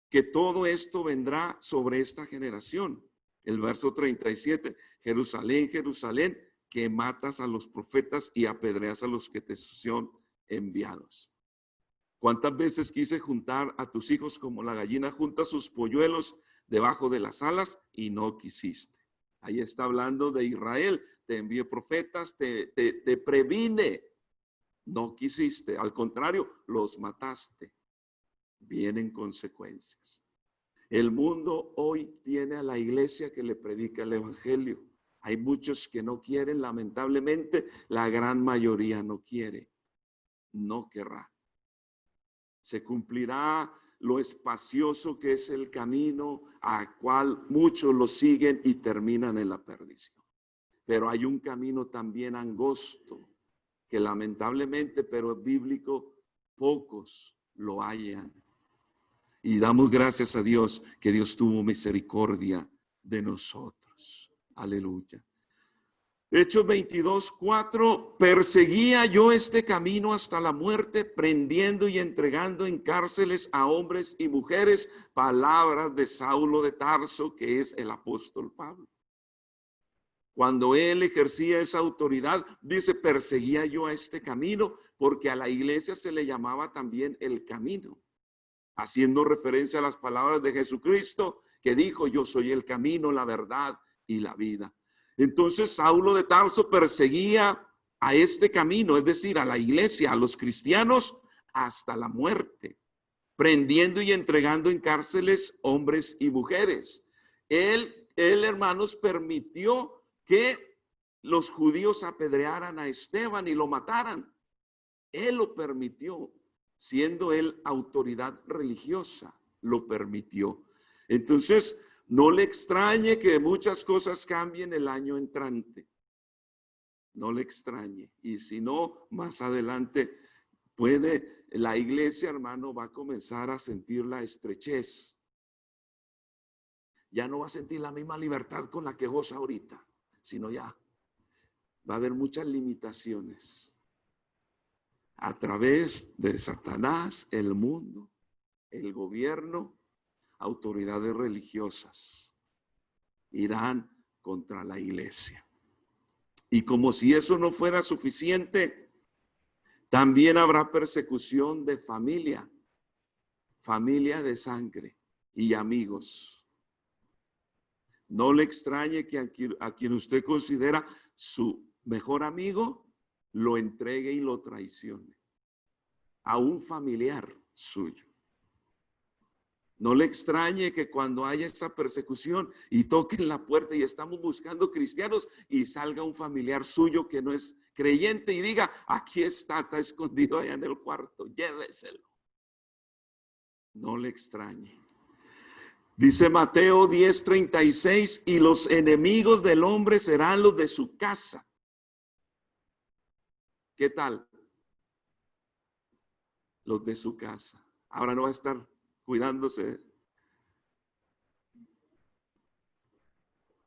que todo esto vendrá sobre esta generación. El verso 37, Jerusalén, Jerusalén, que matas a los profetas y apedreas a los que te son enviados. ¿Cuántas veces quise juntar a tus hijos como la gallina junta sus polluelos debajo de las alas y no quisiste? Ahí está hablando de Israel. Te envié profetas, te previne. No quisiste, al contrario, los mataste. Vienen consecuencias. El mundo hoy tiene a la iglesia que le predica el evangelio. Hay muchos que no quieren, lamentablemente, la gran mayoría no quiere, no querrá. Se cumplirá lo espacioso que es el camino a cual muchos lo siguen y terminan en la perdición. Pero hay un camino también angosto que lamentablemente, pero es bíblico, pocos lo hallan. Y damos gracias a Dios que Dios tuvo misericordia de nosotros. Aleluya. Hechos 22:4, perseguía yo este camino hasta la muerte, prendiendo y entregando en cárceles a hombres y mujeres, palabras de Saulo de Tarso, que es el apóstol Pablo. Cuando él ejercía esa autoridad, dice, perseguía yo a este camino, porque a la iglesia se le llamaba también el camino, haciendo referencia a las palabras de Jesucristo, que dijo, yo soy el camino, la verdad y la vida. Entonces Saulo de Tarso perseguía a este camino, es decir, a la iglesia, a los cristianos, hasta la muerte, prendiendo y entregando en cárceles hombres y mujeres. Él, hermanos, permitió que los judíos apedrearan a Esteban y lo mataran. Él lo permitió, siendo él autoridad religiosa, lo permitió. Entonces, no le extrañe que muchas cosas cambien el año entrante. No le extrañe. Y si no, más adelante puede la iglesia, hermano, va a comenzar a sentir la estrechez. Ya no va a sentir la misma libertad con la que goza ahorita, sino ya va a haber muchas limitaciones a través de Satanás, el mundo, el gobierno, autoridades religiosas. Irán contra la iglesia. Y como si eso no fuera suficiente, también habrá persecución de familia, familia de sangre y amigos. No le extrañe que a quien usted considera su mejor amigo, lo entregue y lo traicione. A un familiar suyo. No le extrañe que cuando haya esa persecución y toquen la puerta y estamos buscando cristianos y salga un familiar suyo que no es creyente y diga, aquí está escondido allá en el cuarto, lléveselo. No le extrañe. Dice Mateo 10:36, y los enemigos del hombre serán los de su casa. ¿Qué tal? Los de su casa. Ahora no va a estar cuidándose.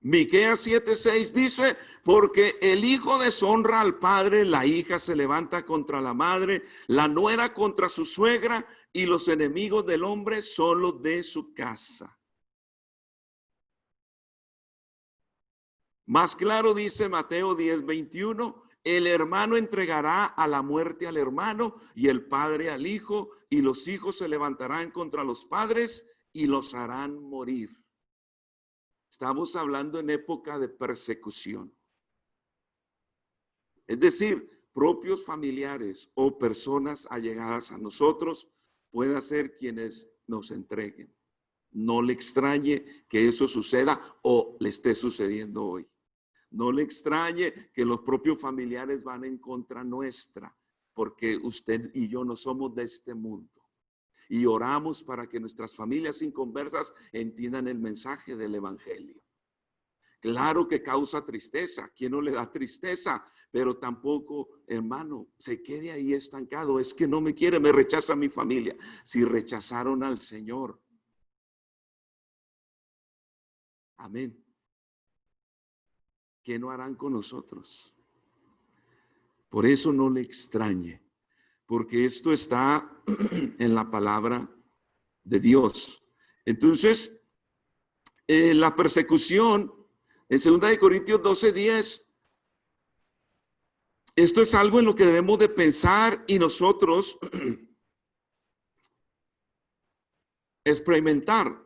Miqueas 7:6 dice, porque el hijo deshonra al padre, la hija se levanta contra la madre, la nuera contra su suegra, y los enemigos del hombre son los de su casa. Más claro dice Mateo 10:21, el hermano entregará a la muerte al hermano y el padre al hijo, y los hijos se levantarán contra los padres y los harán morir. Estamos hablando en época de persecución. Es decir, propios familiares o personas allegadas a nosotros pueden ser quienes nos entreguen. No le extrañe que eso suceda o le esté sucediendo hoy. No le extrañe que los propios familiares van en contra nuestra, porque usted y yo no somos de este mundo. Y oramos para que nuestras familias inconversas entiendan el mensaje del evangelio. Claro que causa tristeza, ¿quién no le da tristeza? Pero tampoco, hermano, se quede ahí estancado. Es que no me quiere, me rechaza mi familia. Si rechazaron al Señor. Amén. ¿Qué no harán con nosotros? Por eso no le extrañe, porque esto está en la palabra de Dios. Entonces, la persecución, en 2 Corintios 12:10, esto es algo en lo que debemos de pensar y nosotros experimentar.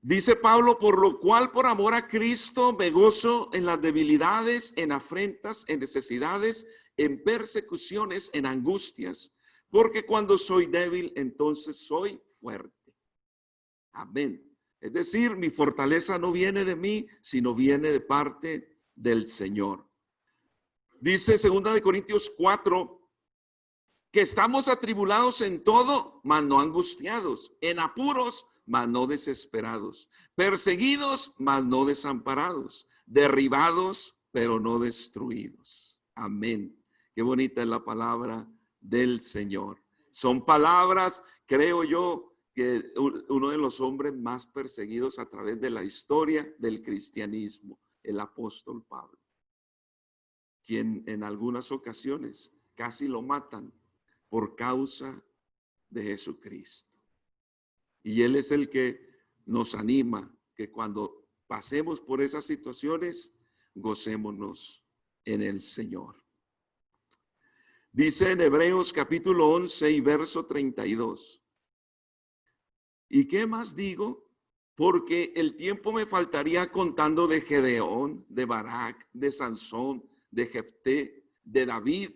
Dice Pablo, por lo cual por amor a Cristo me gozo en las debilidades, en afrentas, en necesidades, en persecuciones, en angustias, porque cuando soy débil, entonces soy fuerte. Amén. Es decir, mi fortaleza no viene de mí, sino viene de parte del Señor. Dice 2 Corintios 4, que estamos atribulados en todo, mas no angustiados, en apuros, mas no desesperados, perseguidos, mas no desamparados, derribados, pero no destruidos. Amén. Qué bonita es la palabra del Señor. Son palabras, creo yo, que uno de los hombres más perseguidos a través de la historia del cristianismo, el apóstol Pablo, quien en algunas ocasiones casi lo matan por causa de Jesucristo. Y Él es el que nos anima que cuando pasemos por esas situaciones, gocémonos en el Señor. Dice en Hebreos capítulo 11 y verso 32. ¿Y qué más digo? Porque el tiempo me faltaría contando de Gedeón, de Barak, de Sansón, de Jefté, de David,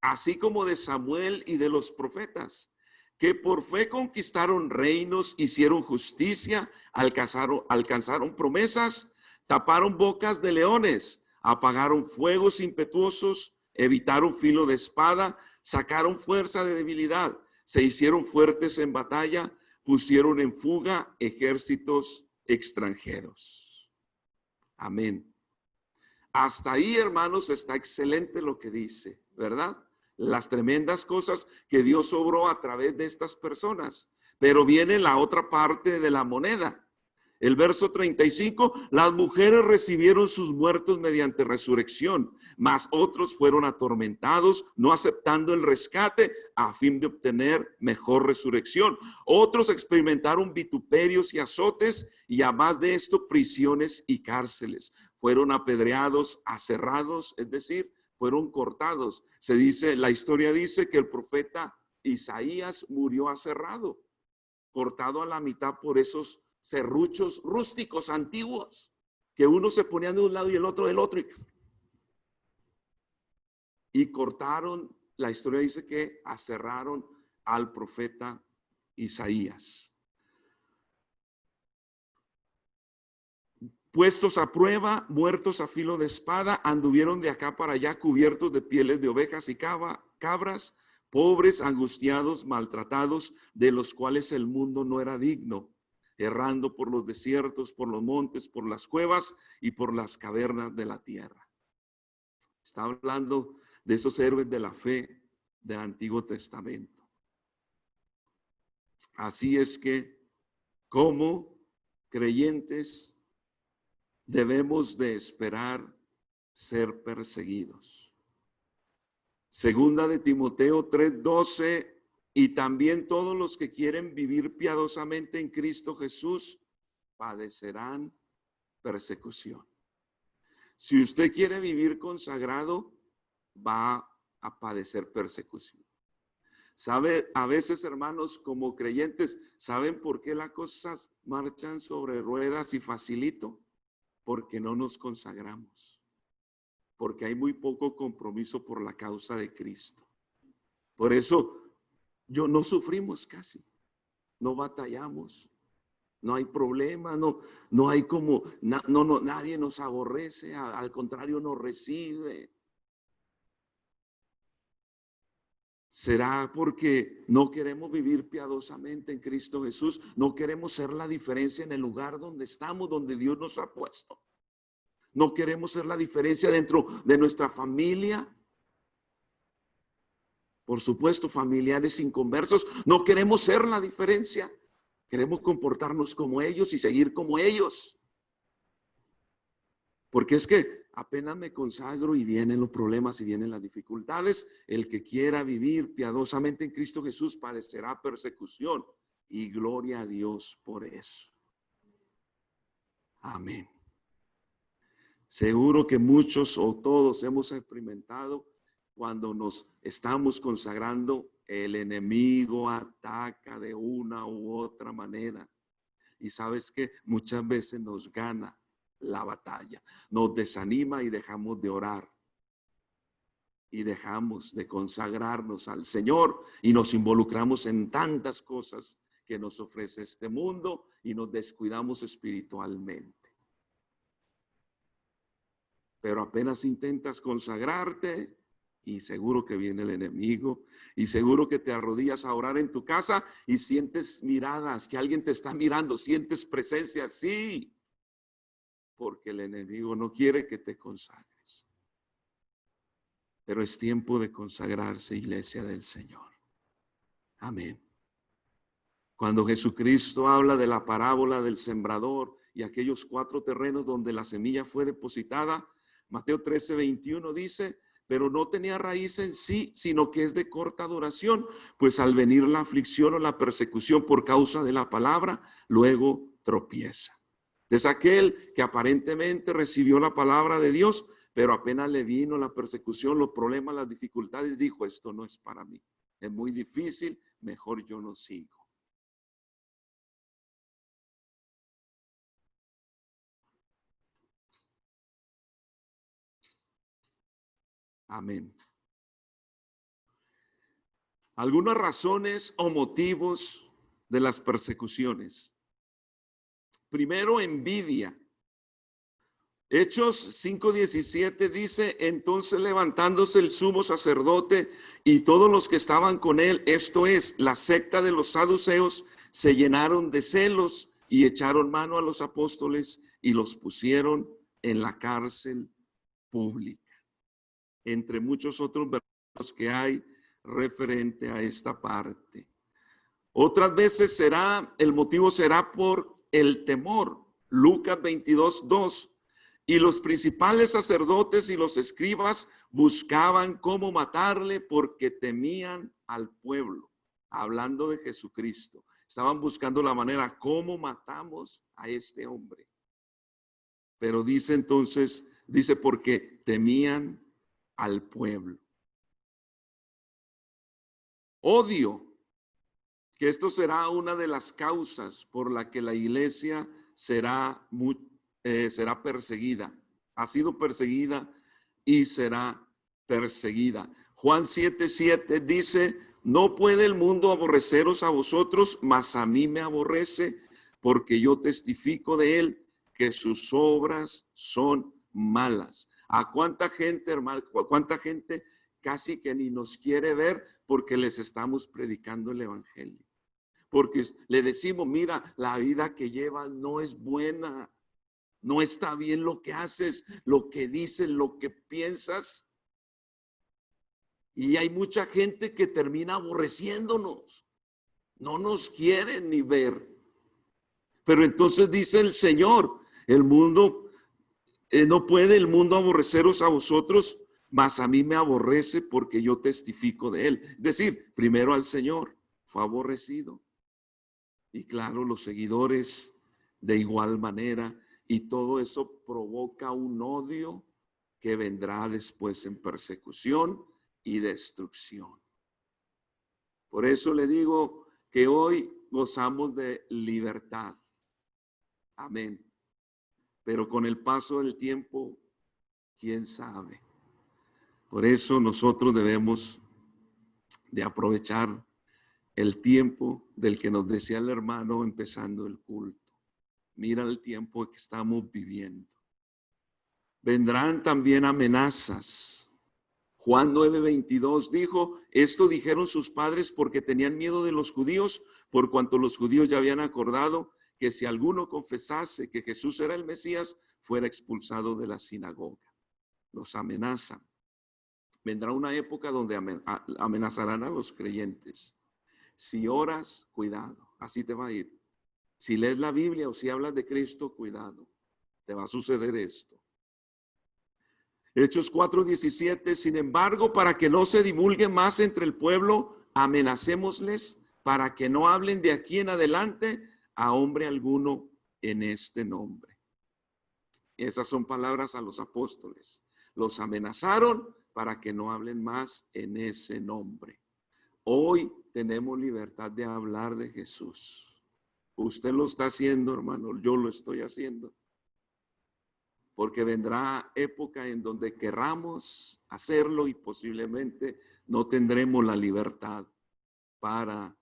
así como de Samuel y de los profetas, que por fe conquistaron reinos, hicieron justicia, alcanzaron promesas, taparon bocas de leones, apagaron fuegos impetuosos, evitaron filo de espada, sacaron fuerza de debilidad, se hicieron fuertes en batalla, pusieron en fuga ejércitos extranjeros. Amén. Hasta ahí, hermanos, está excelente lo que dice, ¿verdad? las tremendas cosas que Dios obró a través de estas personas. Pero viene la otra parte de la moneda. El verso 35, las mujeres recibieron sus muertos mediante resurrección, mas otros fueron atormentados, no aceptando el rescate a fin de obtener mejor resurrección. Otros experimentaron vituperios y azotes, y además de esto, prisiones y cárceles. Fueron apedreados, aserrados, es decir, fueron cortados. Se dice, la historia dice que el profeta Isaías murió aserrado, cortado a la mitad por esos serruchos rústicos antiguos, que uno se ponía de un lado y el otro del otro. Y cortaron, la historia dice que aserraron al profeta Isaías. Puestos a prueba, muertos a filo de espada, anduvieron de acá para allá cubiertos de pieles de ovejas y cabras, pobres, angustiados, maltratados, de los cuales el mundo no era digno, errando por los desiertos, por los montes, por las cuevas y por las cavernas de la tierra. Está hablando de esos héroes de la fe del Antiguo Testamento. Así es que, como creyentes, debemos de esperar ser perseguidos. Segunda de Timoteo 3:12, y también todos los que quieren vivir piadosamente en Cristo Jesús padecerán persecución. Si usted quiere vivir consagrado, va a padecer persecución. ¿Sabe? A veces, hermanos, como creyentes, ¿saben por qué las cosas marchan sobre ruedas y facilito? Porque no nos consagramos. Porque hay muy poco compromiso por la causa de Cristo. Por eso no sufrimos casi, no batallamos, no hay problema, no hay como, nadie nos aborrece, al contrario nos recibe. ¿Será porque no queremos vivir piadosamente en Cristo Jesús? ¿No queremos ser la diferencia en el lugar donde estamos, donde Dios nos ha puesto? ¿No queremos ser la diferencia dentro de nuestra familia? Por supuesto, familiares inconversos. No queremos ser la diferencia. Queremos comportarnos como ellos y seguir como ellos. Porque es que apenas me consagro y vienen los problemas y vienen las dificultades. El que quiera vivir piadosamente en Cristo Jesús padecerá persecución. Y gloria a Dios por eso. Amén. Seguro que muchos o todos hemos experimentado cuando nos estamos consagrando, el enemigo ataca de una u otra manera. Y sabes que muchas veces nos gana la batalla, nos desanima y dejamos de orar. Y dejamos de consagrarnos al Señor y nos involucramos en tantas cosas que nos ofrece este mundo y nos descuidamos espiritualmente. Pero apenas intentas consagrarte y seguro que viene el enemigo y seguro que te arrodillas a orar en tu casa y sientes miradas, que alguien te está mirando, sientes presencia, sí, porque el enemigo no quiere que te consagres. Pero es tiempo de consagrarse, iglesia del Señor. Amén. Cuando Jesucristo habla de la parábola del sembrador y aquellos 4 terrenos donde la semilla fue depositada, Mateo 13:21 dice, pero no tenía raíz en sí, sino que es de corta duración, pues al venir la aflicción o la persecución por causa de la palabra, luego tropieza. Entonces aquel que aparentemente recibió la palabra de Dios, pero apenas le vino la persecución, los problemas, las dificultades, dijo, esto no es para mí, es muy difícil, mejor yo no sigo. Amén. Algunas razones o motivos de las persecuciones. Primero, envidia. Hechos 5:17 dice, entonces levantándose el sumo sacerdote y todos los que estaban con él, esto es, la secta de los saduceos, se llenaron de celos y echaron mano a los apóstoles y los pusieron en la cárcel pública. Entre muchos otros que hay referente a esta parte. Otras veces el motivo será por el temor. Lucas 22:2. Y los principales sacerdotes y los escribas buscaban cómo matarle porque temían al pueblo. Hablando de Jesucristo. Estaban buscando la manera, ¿cómo matamos a este hombre? Pero dice porque temían al pueblo. Odio, que esto será una de las causas por la que la iglesia será perseguida. Ha sido perseguida y será perseguida. Juan 7:7 dice, no puede el mundo aborreceros a vosotros, mas a mí me aborrece, porque yo testifico de él que sus obras son malas. ¿A cuánta gente, hermano, cuánta gente casi que ni nos quiere ver porque les estamos predicando el evangelio? Porque le decimos, mira, la vida que llevas no es buena, no está bien lo que haces, lo que dices, lo que piensas. Y hay mucha gente que termina aborreciéndonos, no nos quieren ni ver. Pero entonces dice el Señor, el mundo, no puede el mundo aborreceros a vosotros, mas a mí me aborrece porque yo testifico de él. Es decir, primero al Señor fue aborrecido. Y claro, los seguidores de igual manera. Y todo eso provoca un odio que vendrá después en persecución y destrucción. Por eso le digo que hoy gozamos de libertad. Amén. Pero con el paso del tiempo, quién sabe. Por eso nosotros debemos de aprovechar el tiempo del que nos decía el hermano empezando el culto. Mira el tiempo que estamos viviendo. Vendrán también amenazas. Juan 9:22 dijo, esto dijeron sus padres porque tenían miedo de los judíos, por cuanto los judíos ya habían acordado que si alguno confesase que Jesús era el Mesías, fuera expulsado de la sinagoga. Los amenazan. Vendrá una época donde amenazarán a los creyentes. Si oras, cuidado, así te va a ir. Si lees la Biblia o si hablas de Cristo, cuidado, te va a suceder esto. Hechos 4:17, sin embargo, para que no se divulgue más entre el pueblo, amenacémosles para que no hablen de aquí en adelante a hombre alguno en este nombre. Esas son palabras a los apóstoles. Los amenazaron para que no hablen más en ese nombre. Hoy tenemos libertad de hablar de Jesús. Usted lo está haciendo, hermano, yo lo estoy haciendo. Porque vendrá época en donde querramos hacerlo y posiblemente no tendremos la libertad para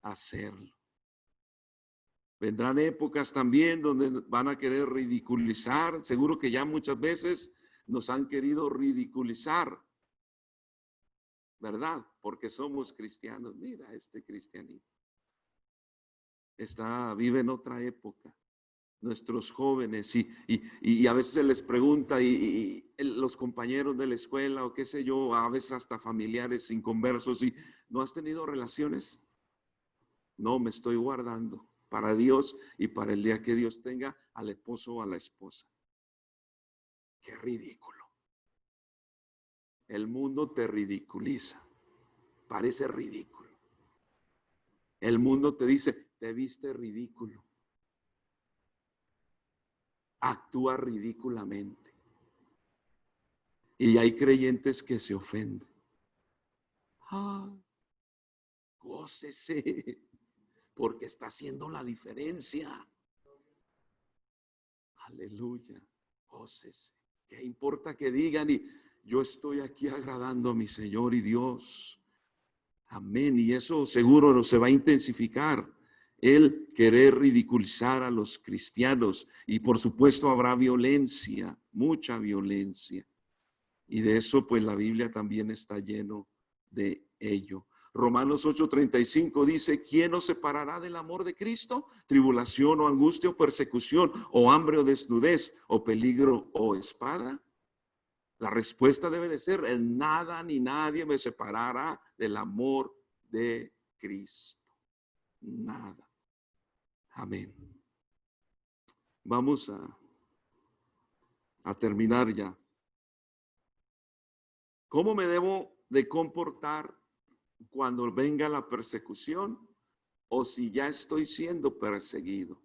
hacerlo. Vendrán épocas también donde van a querer ridiculizar. Seguro que ya muchas veces nos han querido ridiculizar, ¿verdad? Porque somos cristianos. Mira este cristianito. Vive en otra época. Nuestros jóvenes y a veces se les pregunta y los compañeros de la escuela o qué sé yo, a veces hasta familiares inconversos y ¿no has tenido relaciones? No, me estoy guardando para Dios y para el día que Dios tenga al esposo o a la esposa. Qué ridículo. El mundo te ridiculiza, parece ridículo. El mundo te dice, te viste ridículo. Actúa ridículamente. Y hay creyentes que se ofenden. Gócese, porque está haciendo la diferencia. Aleluya, gócese. ¿Qué importa que digan? Y yo estoy aquí agradando a mi Señor y Dios. Amén. Y eso seguro no se va a intensificar. El querer ridiculizar a los cristianos. Y por supuesto habrá violencia, mucha violencia. Y de eso pues la Biblia también está lleno de ello. Romanos 8:35 dice, ¿quién nos separará del amor de Cristo? Tribulación o angustia o persecución o hambre o desnudez o peligro o espada. La respuesta debe de ser: en nada ni nadie me separará del amor de Cristo. Nada. Amén. Vamos a terminar ya. ¿Cómo me debo de comportar cuando venga la persecución o si ya estoy siendo perseguido?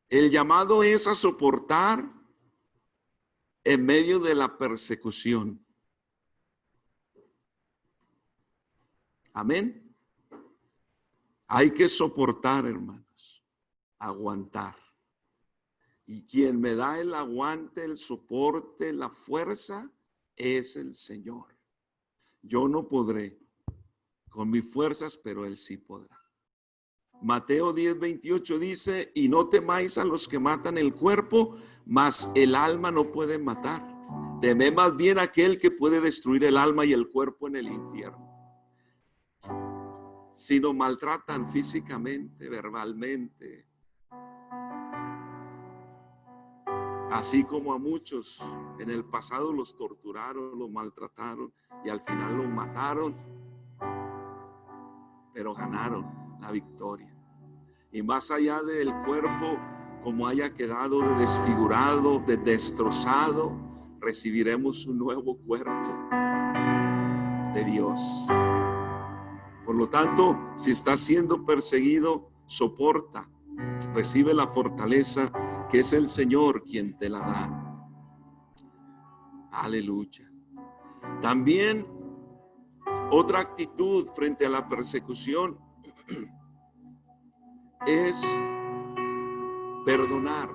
El llamado es a soportar en medio de la persecución. Amén. Hay que soportar, hermanos, aguantar. Y quien me da el aguante, el soporte, la fuerza, es el Señor. Yo no podré con mis fuerzas, pero Él sí podrá. Mateo 10:28 dice: y no temáis a los que matan el cuerpo, mas el alma no puede matar. Temed más bien a aquel que puede destruir el alma y el cuerpo en el infierno. Si nos maltratan físicamente, verbalmente, así como a muchos en el pasado los torturaron, los maltrataron y al final los mataron, pero ganaron la victoria. Y más allá del cuerpo, como haya quedado desfigurado, destrozado, recibiremos un nuevo cuerpo de Dios. Por lo tanto, si estás siendo perseguido, soporta, recibe la fortaleza que es el Señor quien te la da. Aleluya. También otra actitud frente a la persecución es perdonar.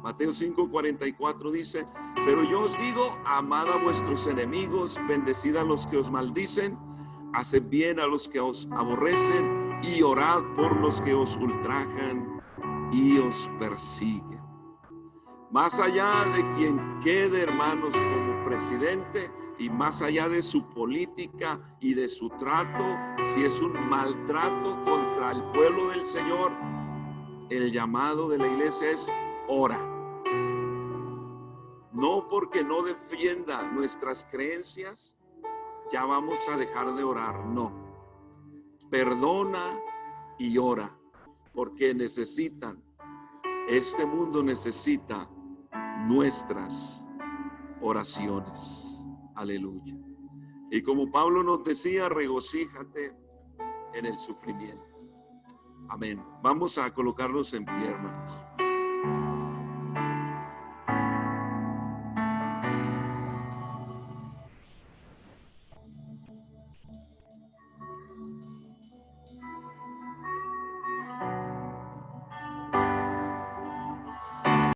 Mateo 5:44 dice: pero yo os digo, amad a vuestros enemigos, bendecid a los que os maldicen, haced bien a los que os aborrecen y orad por los que os ultrajan y os persiguen. Más allá de quien quede, hermanos, como presidente, y más allá de su política y de su trato, si es un maltrato contra el pueblo del Señor, el llamado de la iglesia es: ora. No porque no defienda nuestras creencias, ya vamos a dejar de orar. No. Perdona y ora, porque necesitan, este mundo necesita nuestras oraciones. Aleluya. Y como Pablo nos decía, regocíjate en el sufrimiento. Amén. Vamos a colocarnos en pie, hermanos.